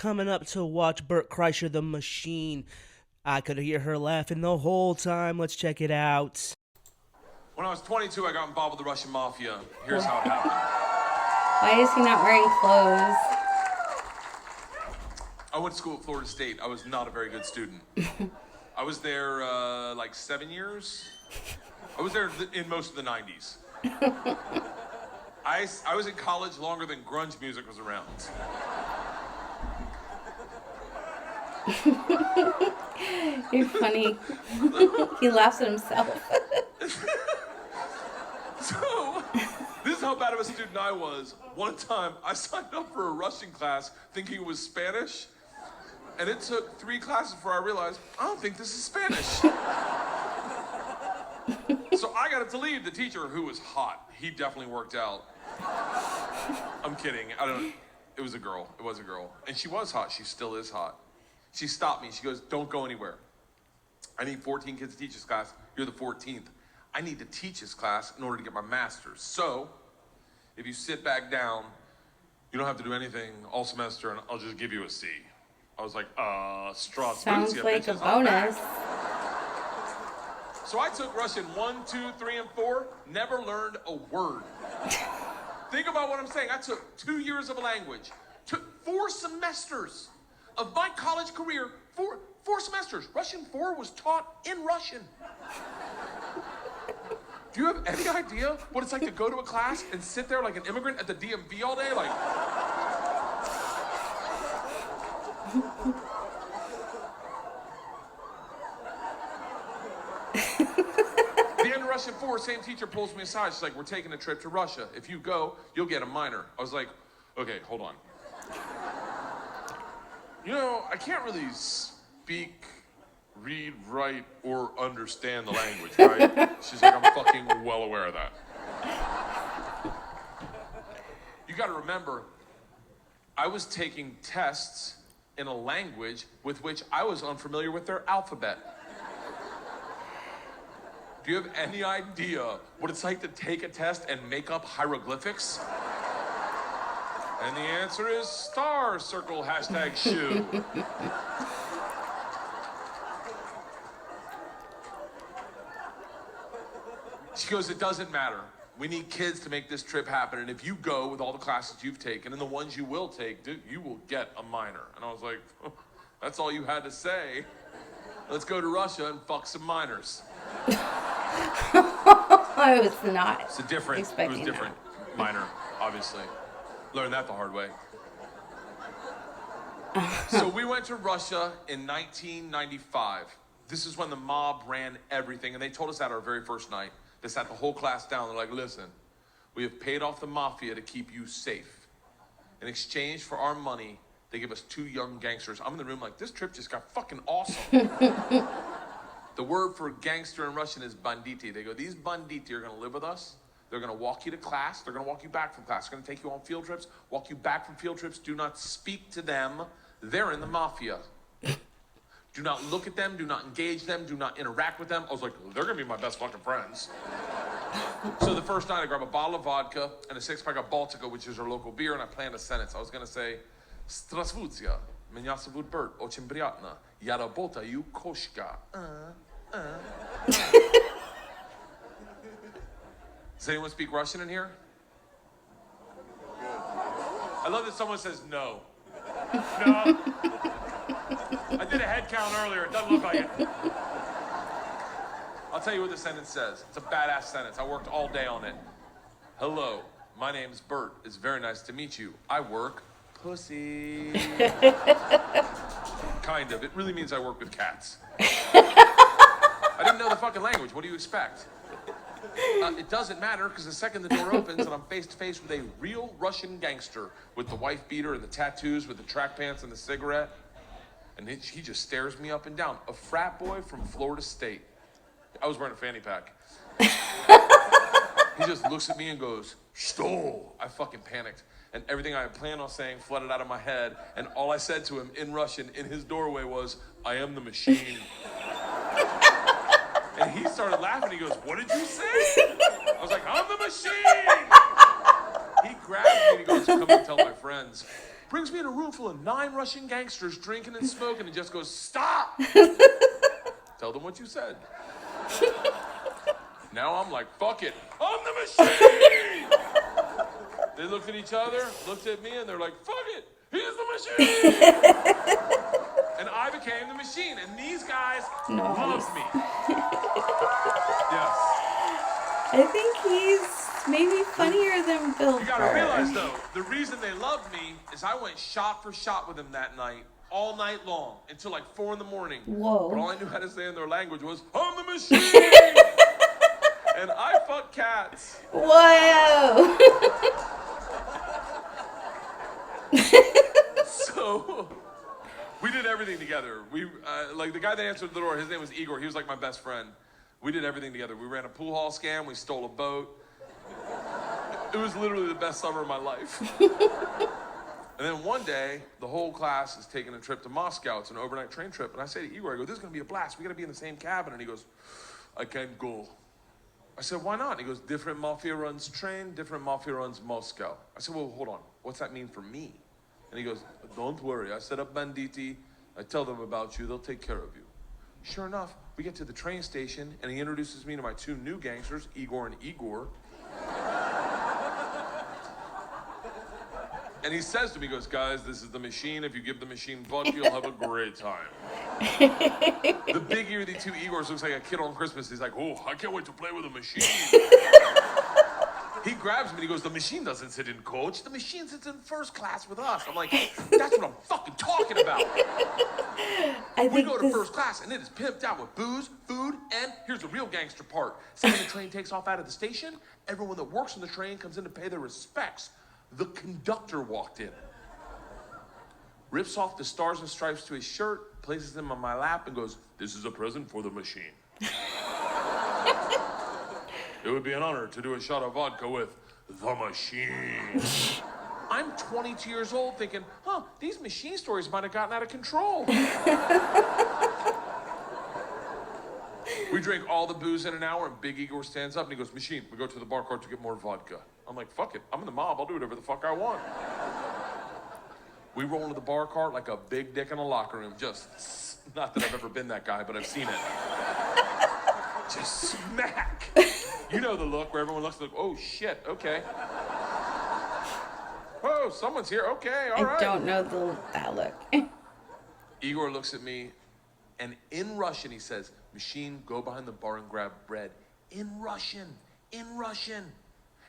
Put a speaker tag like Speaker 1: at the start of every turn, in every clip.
Speaker 1: coming up to watch Burt Kreischer the Machine. I could hear her laughing the whole time. Let's check it out.
Speaker 2: When I was 22, I got involved with the Russian mafia. Here's how it happened.
Speaker 3: Why is he not wearing clothes?
Speaker 2: I went to school at Florida State. I was not a very good student. I was there like 7 years. I was there in most of the 90s. I was in college longer than grunge music was around.
Speaker 3: You're funny. He laughs at himself.
Speaker 2: So, this is how bad of a student I was. One time, I signed up for a Russian class thinking it was Spanish, and it took 3 classes before I realized, I don't think this is Spanish. So I got to leave the teacher, who was hot. He definitely worked out. I'm kidding. It was a girl. It was a girl. And she was hot. She still is hot. She stopped me. She goes, don't go anywhere. I need 14 kids to teach this class. You're the 14th. I need to teach this class in order to get my master's. So, if you sit back down, you don't have to do anything all semester, and I'll just give you a C. I was like, straw.
Speaker 3: Sounds like a bonus.
Speaker 2: So I took Russian 1, 2, 3, and 4, never learned a word. Think about what I'm saying. I took 2 years of a language, took 4 semesters of my college career, four semesters. Russian 4 was taught in Russian. Do you have any idea what it's like to go to a class and sit there like an immigrant at the DMV all day? Like, the end of Russian 4, same teacher pulls me aside. She's like, we're taking a trip to Russia. If you go, you'll get a minor. I was like, okay, hold on. You know, I can't really speak, read, write, or understand the language, right? She's like, I'm fucking well aware of that. You gotta remember, I was taking tests in a language with which I was unfamiliar with their alphabet. Do you have any idea what it's like to take a test and make up hieroglyphics? And the answer is star, circle, hashtag shoe. She goes, it doesn't matter. We need kids to make this trip happen. And if you go with all the classes you've taken and the ones you will take, dude, you will get a minor. And I was like, oh, that's all you had to say. Let's go to Russia and fuck some minors.
Speaker 3: I was not.
Speaker 2: It's a different, it was different. Minor, obviously. Learned that the hard way. So we went to Russia in 1995. This is when the mob ran everything, and they told us that our very first night. They sat the whole class down. They're like, listen, we have paid off the mafia to keep you safe. In exchange for our money, they give us 2 young gangsters. I'm in the room like, this trip just got fucking awesome. The word for gangster in Russian is banditi. They go, these banditi are gonna live with us. They're gonna walk you to class. They're gonna walk you back from class. They're gonna take you on field trips, walk you back from field trips. Do not speak to them. They're in the mafia. Do not look at them. Do not engage them. Do not interact with them. I was like, they're gonna be my best fucking friends. So the first night I grab a bottle of vodka and a 6-pack of Baltica, which is our local beer, and I planned a sentence. I was gonna say, Здравствуйте, меня зовут Burt, очень приятно. Я работаю кошка. Does anyone speak Russian in here? I love that someone says no. No. I did a head count earlier. It doesn't look like it. I'll tell you what the sentence says. It's a badass sentence. I worked all day on it. Hello, my name's Burt. It's very nice to meet you. I work pussy. Kind of. It really means I work with cats. I didn't know the fucking language. What do you expect? It doesn't matter, because the second the door opens and I'm face to face with a real Russian gangster with the wife beater and the tattoos, with the track pants and the cigarette, and he just stares me up and down. A frat boy from Florida State. I was wearing a fanny pack. He just looks at me and goes, "Что?" I fucking panicked. And everything I had planned on saying flooded out of my head. And all I said to him in Russian in his doorway was, I am the machine. And he started laughing. He goes, what did you say? I was like, I'm the machine. He grabbed me and he goes, come and tell my friends. brings me in a room full of 9 Russian gangsters drinking and smoking and just goes, stop! Tell them what you said. Now I'm like, fuck it, I'm the machine! They looked at each other, looked at me, and they're like, fuck it, he's the machine! And I became the machine, and these guys love me. Yes.
Speaker 3: I think he's maybe funnier than Bill
Speaker 2: You gotta
Speaker 3: Burr.
Speaker 2: realize, though, the reason they loved me is I went shot for shot with them that night, all night long, until like 4 in the morning.
Speaker 3: Whoa.
Speaker 2: But all I knew how to say in their language was, I'm the machine! And I fuck cats.
Speaker 3: Whoa.
Speaker 2: So, we did everything together. We, like the guy that answered the door, his name was Igor. He was like my best friend. We did everything together. We ran a pool hall scam. We stole a boat. It was literally the best summer of my life. And then one day, the whole class is taking a trip to Moscow. It's an overnight train trip. And I say to Igor, I go, this is going to be a blast. We got to be in the same cabin. And he goes, I can't go. I said, why not? And he goes, different mafia runs train, different mafia runs Moscow. I said, well, hold on. What's that mean for me? And he goes, don't worry. I set up banditti. I tell them about you. They'll take care of you. Sure enough, we get to the train station, and he introduces me to my 2 new gangsters, Igor and Igor. And he says to me, he goes, guys, this is the machine. If you give the machine vodka, you'll have a great time. The big earthy 2 Igors looks like a kid on Christmas. He's like, oh, I can't wait to play with a machine. He grabs me and he goes, the machine doesn't sit in coach. The machine sits in first class with us. I'm like, that's what I'm fucking talking about. We go to first class and it is pimped out with booze, food, and here's the real gangster part. So when the train takes off out of the station, everyone that works on the train comes in to pay their respects. The conductor walked in, rips off the stars and stripes to his shirt, places them on my lap, and goes, this is a present for the machine. It would be an honor to do a shot of vodka with the machine. I'm 22 years old thinking, these machine stories might have gotten out of control. We drink all the booze in an hour, and Big Igor stands up and he goes, machine, we go to the bar cart to get more vodka. I'm like, fuck it, I'm in the mob, I'll do whatever the fuck I want. We roll into the bar cart like a big dick in a locker room. Just, not that I've ever been that guy, but I've seen it. Just smack. You know the look where everyone looks like, oh shit, okay. Oh, someone's here, okay, all right.
Speaker 3: I don't know that look.
Speaker 2: Igor looks at me, and in Russian he says, machine, go behind the bar and grab bread. In Russian.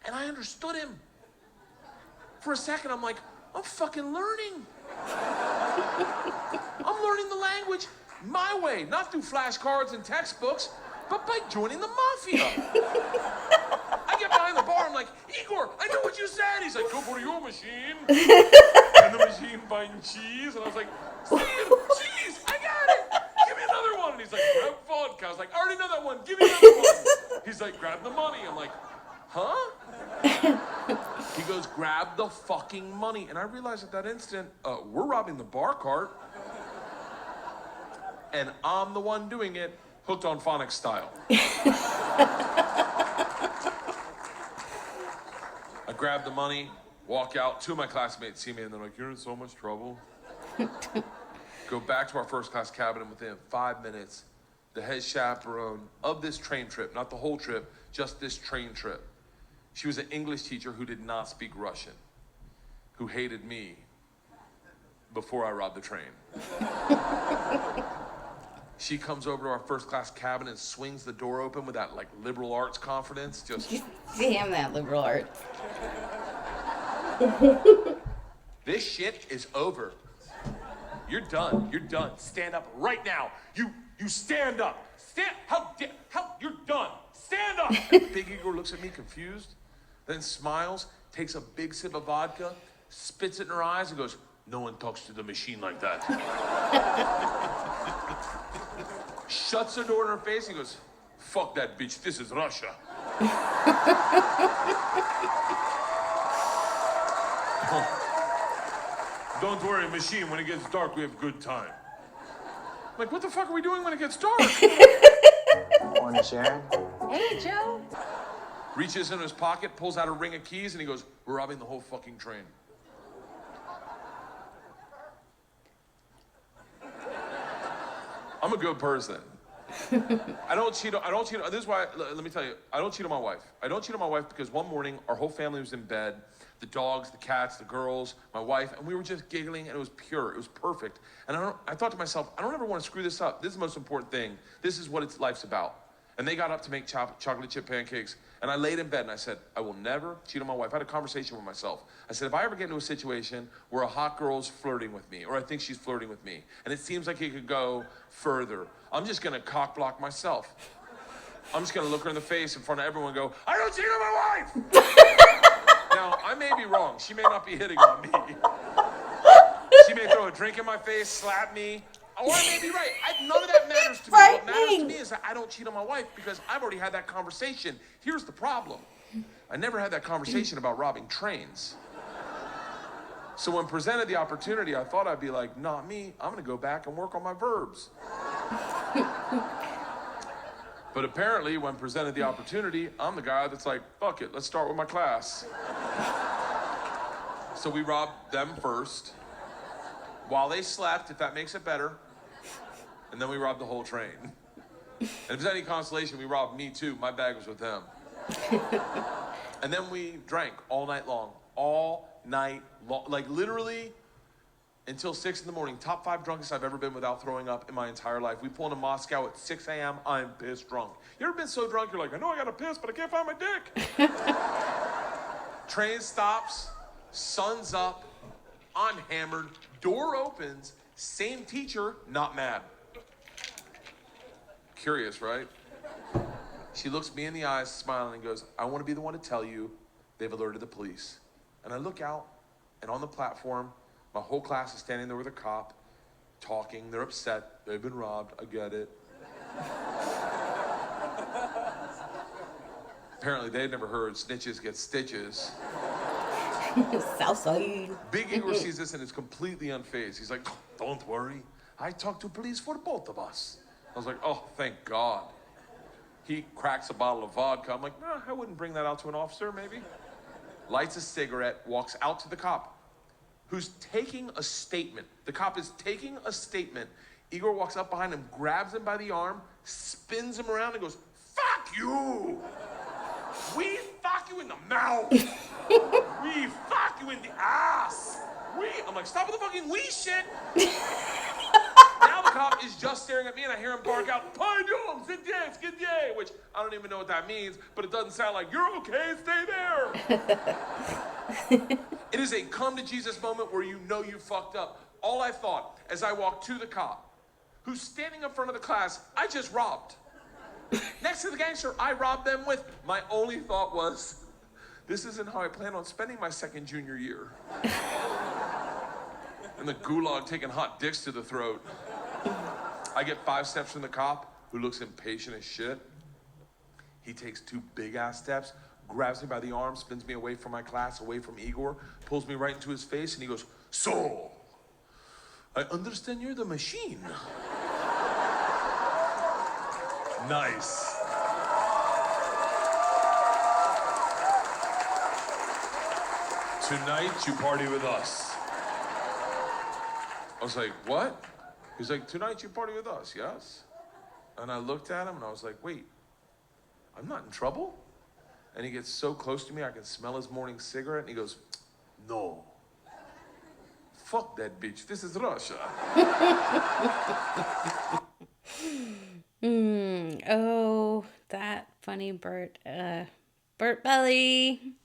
Speaker 2: And I understood him. For a second, I'm like, I'm fucking learning. I'm learning the language my way, not through flashcards and textbooks, but by joining the mafia. I get behind the bar, I'm like, Igor, I know what you said. He's like, go for your machine. And the machine finds cheese. And I was like, cheese, I got it. Give me another one. And he's like, grab vodka. I was like, I already know that one. Give me another one. He's like, grab the money. I'm like, huh? He goes, grab the fucking money. And I realized at that instant, we're robbing the bar cart. And I'm the one doing it, hooked on phonics style. I grab the money, walk out. 2 of my classmates see me and they're like, you're in so much trouble. Go back to our first class cabin, and within 5 minutes, the head chaperone of this train trip, not the whole trip, just this train trip. She was an English teacher who did not speak Russian, who hated me before I robbed the train. She comes over to our first class cabin and swings the door open with that like liberal arts confidence. Just
Speaker 3: Damn that liberal arts.
Speaker 2: This shit is over. You're done. You're done. Stand up right now. You stand up. How you're done. Stand up. And Big Igor looks at me confused, then smiles, takes a big sip of vodka, spits it in her eyes, and goes, no one talks to the machine like that. Shuts the door in her face and goes, fuck that bitch, this is Russia. Don't worry, machine, when it gets dark, we have a good time. I'm like, what the fuck are we doing when it gets dark?
Speaker 4: Morning, Sharon.
Speaker 3: Hey, Joe.
Speaker 2: Reaches into his pocket, pulls out a ring of keys, and he goes, we're robbing the whole fucking train. I'm a good person. I don't cheat. This is why. Let me tell you. I don't cheat on my wife. I don't cheat on my wife because one morning our whole family was in bed, the dogs, the cats, the girls, my wife, and we were just giggling, and it was pure. It was perfect. And I thought to myself, I don't ever want to screw this up. This is the most important thing. This is what life's about. And they got up to make chocolate chip pancakes, and I laid in bed and I said, I will never cheat on my wife. I had a conversation with myself. I said, if I ever get into a situation where a hot girl's flirting with me, or I think she's flirting with me, and it seems like it could go further, I'm just gonna cock block myself. I'm just gonna look her in the face in front of everyone and go, I don't cheat on my wife! Now, I may be wrong. She may not be hitting on me. She may throw a drink in my face, slap me, or I may be right. None of that matters to me. What matters to me is that I don't cheat on my wife because I've already had that conversation. Here's the problem. I never had that conversation about robbing trains. So when presented the opportunity, I thought I'd be like, not me. I'm going to go back and work on my verbs. But apparently, when presented the opportunity, I'm the guy that's like, fuck it, let's start with my class. So we robbed them first, while they slept, if that makes it better. And then we robbed the whole train. And if there's any consolation, we robbed me too. My bag was with them. And then we drank all night long. All night long. Like literally until 6 in the morning. Top 5 drunkest I've ever been without throwing up in my entire life. We pull into Moscow at 6 a.m. I'm pissed drunk. You ever been so drunk you're like, I know I gotta piss, but I can't find my dick. Train stops, sun's up, I'm hammered, door opens, same teacher, not mad. Curious, right? She looks me in the eyes, smiling, and goes, I want to be the one to tell you they've alerted the police. And I look out, and on the platform, my whole class is standing there with a cop, talking. They're upset. They've been robbed. I get it. Apparently, they'd never heard snitches get stitches.
Speaker 3: Southside.
Speaker 2: Big Igor sees this and is completely unfazed. He's like, don't worry. I talked to police for both of us. I was like, oh, thank God. He cracks a bottle of vodka. I'm like, nah, I wouldn't bring that out to an officer, maybe. Lights a cigarette, walks out to the cop, who's taking a statement. The cop is taking a statement. Igor walks up behind him, grabs him by the arm, spins him around, and goes, fuck you! We fuck you in the mouth! We fuck you in the ass! I'm like, stop with the fucking we shit! Now the cop is just staring at me and I hear him bark out, Pardon, skidye, which I don't even know what that means, but it doesn't sound like, you're okay, stay there. It is a come to Jesus moment where you know you fucked up. All I thought as I walked to the cop, who's standing in front of the class, I just robbed. Next to the gangster I robbed them with, my only thought was, this isn't how I plan on spending my second junior year. And the gulag taking hot dicks to the throat. I get 5 steps from the cop, who looks impatient as shit. He takes 2 big-ass steps, grabs me by the arm, spins me away from my class, away from Igor, pulls me right into his face, and he goes, so, I understand you're the machine. Nice. Tonight, you party with us. I was like, what? He's like, tonight you party with us, yes? And I looked at him and I was like, wait, I'm not in trouble? And he gets so close to me, I can smell his morning cigarette, and he goes, no. Fuck that bitch, this is Russia.
Speaker 3: Oh, that funny Burt. Burt Belly.